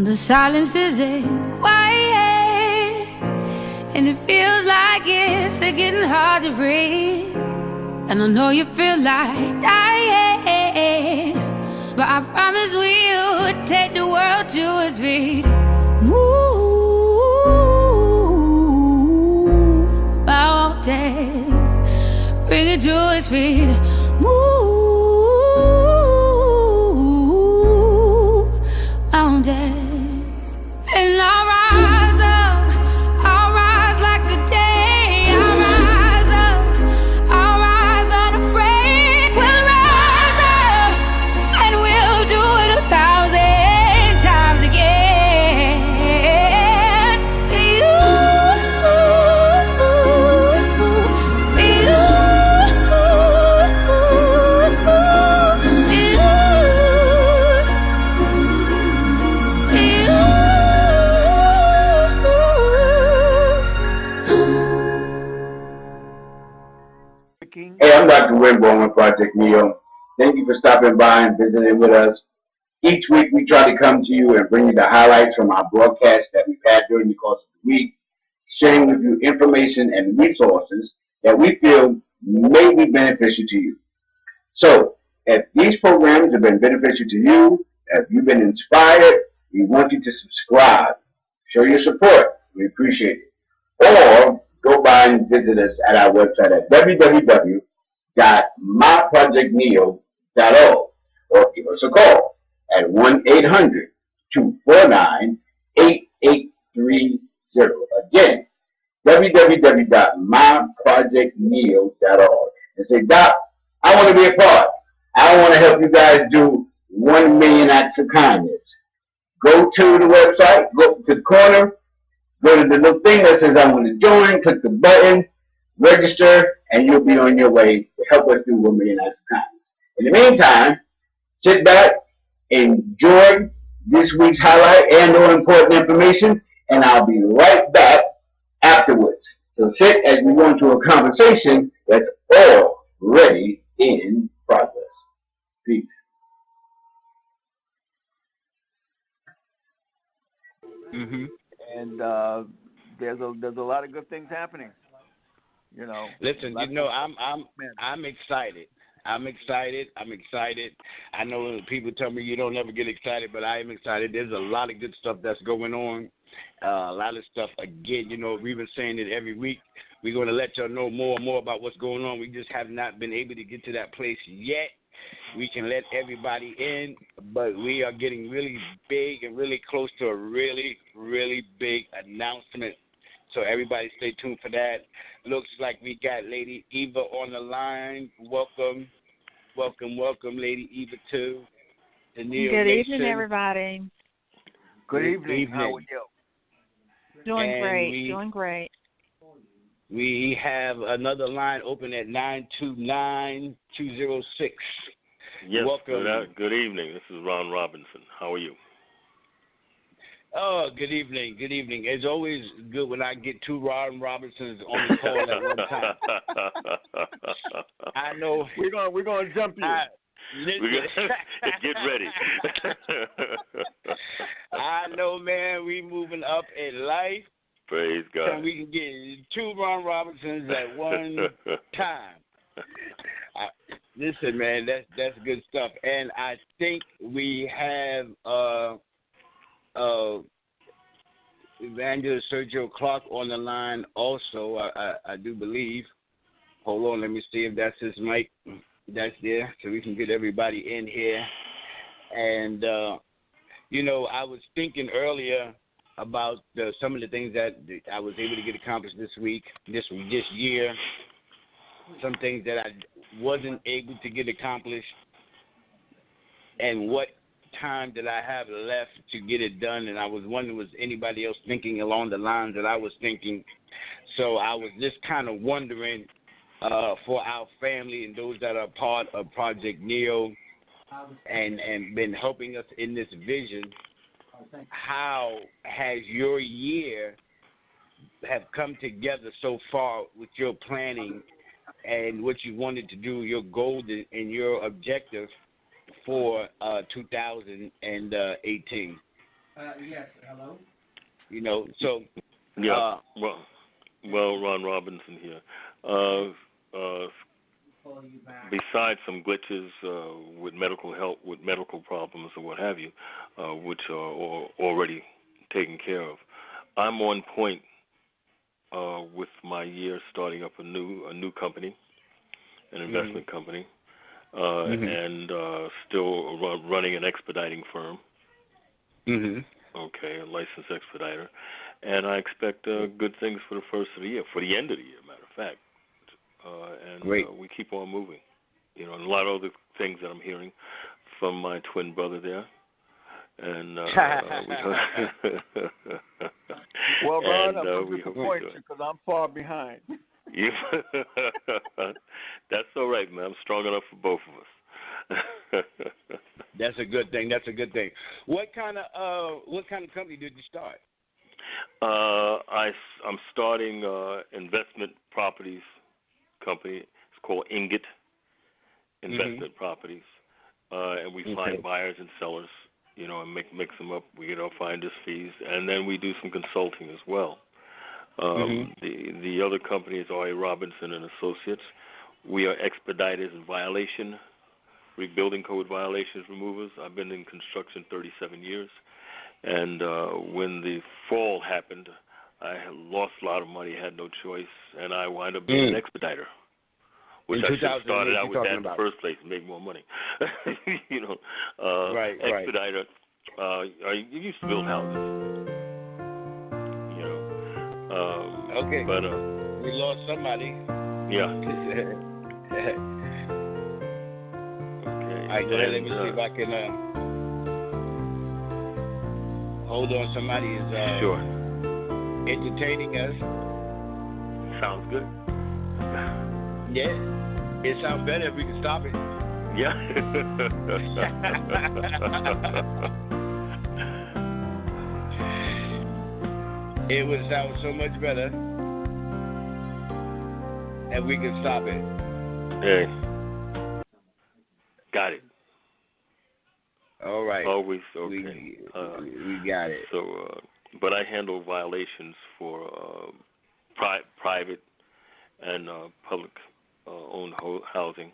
The silence is quiet, and it feels like it's getting hard to breathe. And I know you feel like dying, but I promise we'll take the world to its feet. Move mountains, bring it to its feet. Move mountains, and I'll rise up, I'll rise like the day. I'll rise up, I'll rise unafraid. We'll rise up, and we'll do it 1,000 times again. Hey, I'm Dr. Winborn with Project Neo. Thank you for stopping by and visiting with us. Each week we try to come to you and bring you the highlights from our broadcasts that we've had during the course of the week, sharing with you information and resources that we feel may be beneficial to you. So, if these programs have been beneficial to you, if you've been inspired, we want you to subscribe. Show your support. We appreciate it. Or go by and visit us at our website at www.myprojectneo.org or give us a call at 1-800-249-8830. Again, www.myprojectneo.org and say, Doc, I want to be a part. I want to help you guys do 1 million acts of kindness. Go to the website, go to the corner, go to the little thing that says I want to join, click the button, register, and you'll be on your way to help us do 1 million acts of kindness. In the meantime, sit back, enjoy this week's highlight and or important information, and I'll be right back afterwards. So sit as we go into a conversation that's already in progress. Peace. And there's a lot of good things happening. You know. Listen, I'm excited. I'm excited. I know people tell me you don't ever get excited, but I am excited. There's a lot of good stuff that's going on. A lot of stuff, again, you know, we've been saying it every week. We're going to let y'all know more and more about what's going on. We just have not been able to get to that place yet. We can let everybody in, but we are getting really big and really close to a really, really big announcement. So everybody stay tuned for that. Looks like we got Lady Eva on the line. Welcome, Lady Eva, to the Neo Good Nation. evening, everybody. Good evening. How are you? Doing great. We have another line open at 929-206. Yes, welcome. Good evening. This is Ron Robinson. How are you? Oh, good evening. It's always good when I get two Ron Robinsons on the call at one time. I know we're gonna jump you. Get ready. I know, man. We moving up in life. Praise God. And we can get two Ron Robinsons at one time. Listen, man, that's good stuff. And I think we have Evangelist Sergio Clark on the line also, I do believe. Hold on, let me see if that's his mic. That's there, so we can get everybody in here. And, you know, I was thinking earlier about some of the things that I was able to get accomplished this week, this year, some things that I wasn't able to get accomplished, and what time did I have left to get it done. And I was wondering, was anybody else thinking along the lines that I was thinking? So I was just kind of wondering for our family and those that are part of Project Neo and been helping us in this vision, how has your year have come together so far with your planning and what you wanted to do, your goal and your objective for 2018? Yes. Hello. You know, so. Yeah. Well, Ron Robinson here. Besides some glitches with medical help, with medical problems or what have you, which are already taken care of, I'm on point with my year starting up a new company, an investment company, and still running an expediting firm. Okay, a licensed expediter, and I expect good things for the first of the year, for the end of the year, matter of fact. Great. We keep on moving. You know, and a lot of other things that I'm hearing from my twin brother there. And well, Ron, and, I'm disappointed because I'm far behind. Yeah. That's all right, man. I'm strong enough for both of us. That's a good thing. That's a good thing. What kind of company did you start? I'm starting investment properties company. It's called Ingot Investment Properties, and we find buyers and sellers, you know, and mix them up. We get our finder's fees, and then we do some consulting as well. The other company is R.A. Robinson and Associates. We are expediters in violation, rebuilding code violations removers. I've been in construction 37 years, and when the fall happened, I had lost a lot of money, had no choice, and I wound up being an expediter, which I should have started out with that in the first place and make more money. You know, expediter. I used to build houses. You know. Okay. But we lost somebody. Yeah. Okay. All right, go ahead. Let me see if I can. Hold on. Somebody is sure. entertaining us. Sounds good. Yeah. It sounds better if we can stop it. Yeah. It would sound so much better if we can stop it. Hey. Got it. All right. Always okay. We got it. So, but I handle violations for private and public owned housing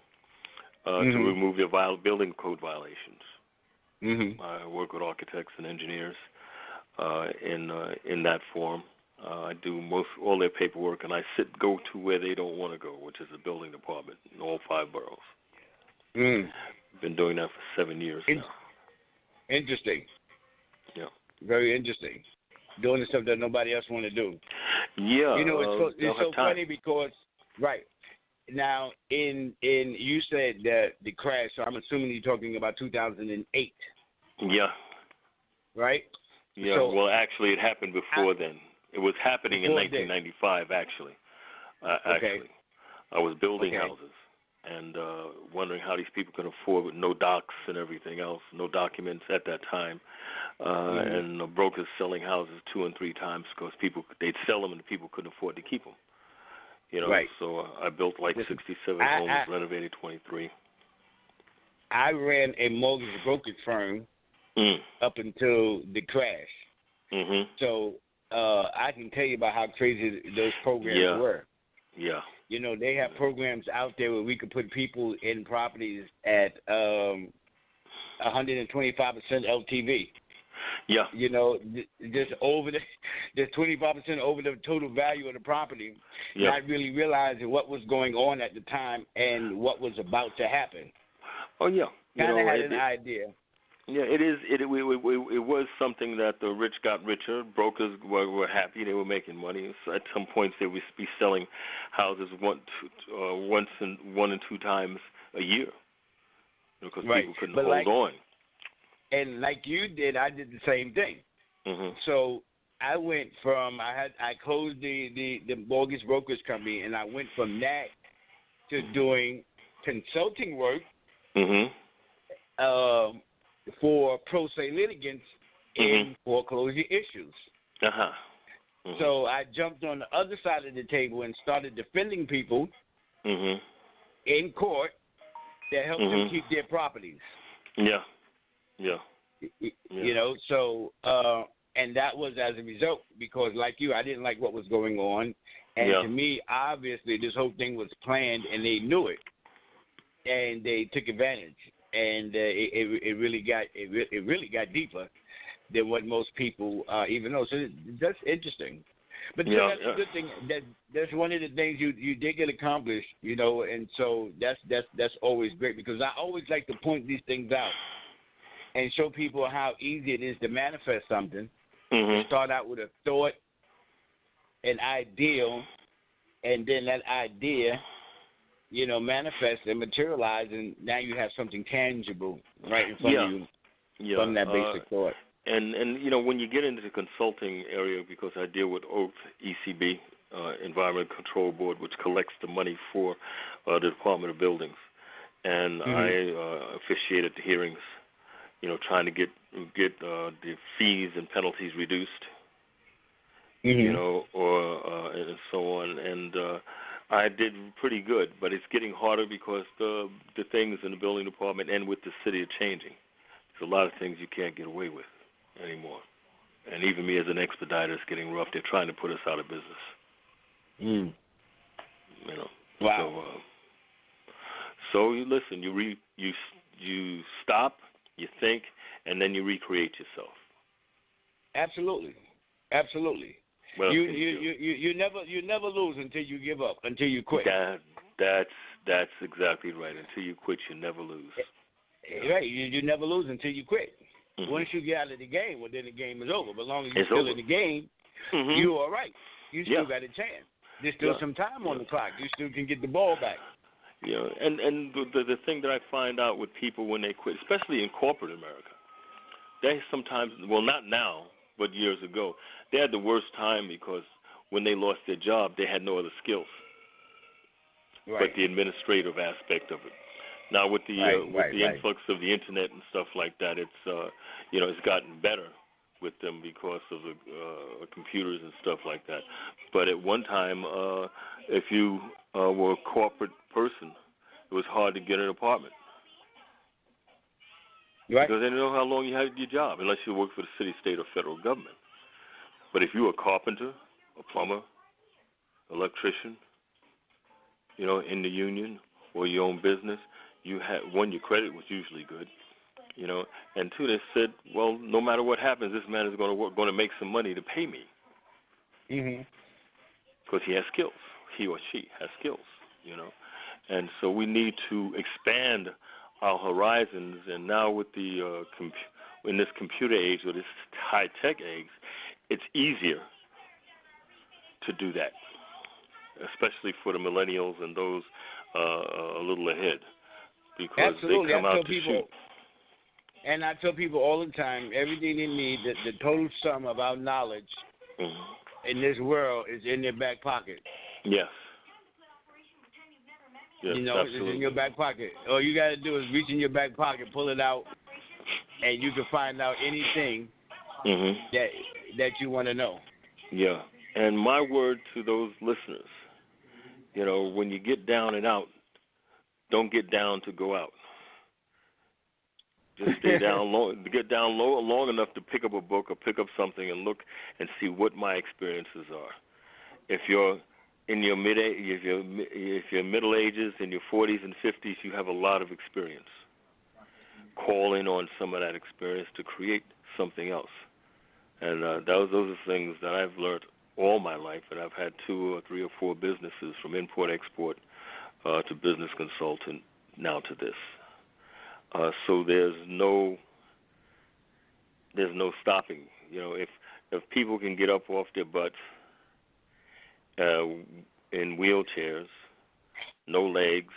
to remove their building code violations. I work with architects and engineers in that form. I do all their paperwork, and I go to where they don't want to go, which is the building department in all 5 boroughs. Been doing that for 7 years now. Interesting. Yeah. Very interesting. Doing the stuff that nobody else want to do. Yeah. You know, it's so funny because now you said that the crash. So I'm assuming you're talking about 2008. Yeah. Right. Yeah. So, well, actually, it happened before then. It was happening in 1995. Actually, I was building houses and wondering how these people could afford with no docs and everything else, no documents at that time, and brokers selling houses 2 and 3 times because they'd sell them and people couldn't afford to keep them. You know, so I built like 67 homes, renovated 23. I ran a mortgage brokerage firm up until the crash. So I can tell you about how crazy those programs were. Yeah. You know, they have programs out there where we could put people in properties at 125% LTV. Yeah. You know, just 25% over the total value of the property, not really realizing what was going on at the time and what was about to happen. Oh yeah. Kind of had an idea. Yeah, it is. It was something that the rich got richer. Brokers were happy; they were making money. So at some points, they would be selling houses one and two times a year because people couldn't hold on. And like you did, I did the same thing. So I went from I closed the mortgage brokerage company, and I went from that to doing consulting work. For pro se litigants in foreclosure issues. So I jumped on the other side of the table and started defending people in court to help them keep their properties. Yeah. You know, so and that was as a result because, like you, I didn't like what was going on, and to me, obviously, this whole thing was planned, and they knew it, and they took advantage, and it really got deeper than what most people even know. So that's interesting. But that's a good thing. That's one of the things you did get accomplished, you know, and so that's always great because I always like to point these things out and show people how easy it is to manifest something. You start out with a thought, an ideal, and then that idea, you know, manifests and materialize, and now you have something tangible right in front of you from that basic thought. And you know, when you get into the consulting area, because I deal with OATH, ECB, Environment Control Board, which collects the money for the Department of Buildings, and I officiated the hearings, you know, trying to get the fees and penalties reduced, you know, or and so on, and I did pretty good, but it's getting harder because the things in the building department and with the city are changing. There's a lot of things you can't get away with anymore. And even me as an expediter, it's getting rough. They're trying to put us out of business. You know. Wow. So you listen. You stop. You think, and then you recreate yourself. Absolutely. Well, you never lose until you give up, until you quit. That's exactly right. Until you quit, you never lose. Right. You never lose until you quit. Once you get out of the game, well, then the game is over. But as long as you're still in the game, you're all right. You still got a chance. There's still some time on the clock. You still can get the ball back. Yeah, and the thing that I find out with people when they quit, especially in corporate America, they sometimes, well, not now, but years ago, they had the worst time because when they lost their job, they had no other skills, but the administrative aspect of it. Now with the influx of the internet and stuff like that, it's you know, it's gotten better with them because of the computers and stuff like that. But at one time, if you were a corporate person, it was hard to get an apartment. Because they didn't know how long you had your job, unless you worked for the city, state, or federal government. But if you were a carpenter, a plumber, electrician, you know, in the union or your own business, you had, one, your credit was usually good, you know, and two, they said, well, no matter what happens, this man is going to make some money to pay me. Because he has skills. He or she has skills, you know. And so we need to expand our horizons. And now with the in this computer age or this high-tech age, it's easier to do that, especially for the millennials and those a little ahead, because they come out to shoot. And I tell people all the time, everything they need, the total sum of our knowledge in this world is in their back pocket. Yes. You know, absolutely. It's in your back pocket. All you got to do is reach in your back pocket, pull it out, and you can find out anything that you want to know. Yeah. And my word to those listeners, you know, when you get down and out, don't get down to go out. Just stay down long enough to pick up a book or pick up something and look and see what my experiences are. If you're in your if you're middle ages, in your 40s and 50s, you have a lot of experience. Call in on some of that experience to create something else. And those are things that I've learned all my life, and I've had 2 or 3 or 4 businesses, from import-export to business consultant, now to this. So there's no stopping. You know, if people can get up off their butts in wheelchairs, no legs,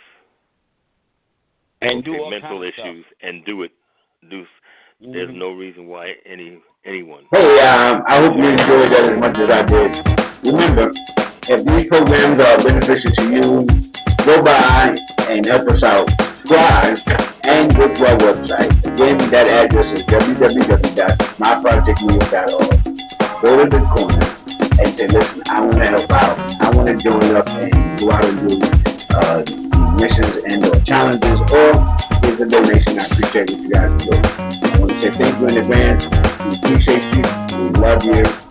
and do all mental kinds of issues, and do it, there's no reason why anyone. Hey, I hope you enjoyed that as much as I did. Remember, if these programs are beneficial to you, go by and help us out. Subscribe and go to our website. Again, that address is www.myprojectnew.org. Go to the corner and say, listen, I want to help out. I want to join up and go out and do missions and or challenges, or give a donation. I appreciate what you guys do. I want to say thank you in advance. We appreciate you. We love you.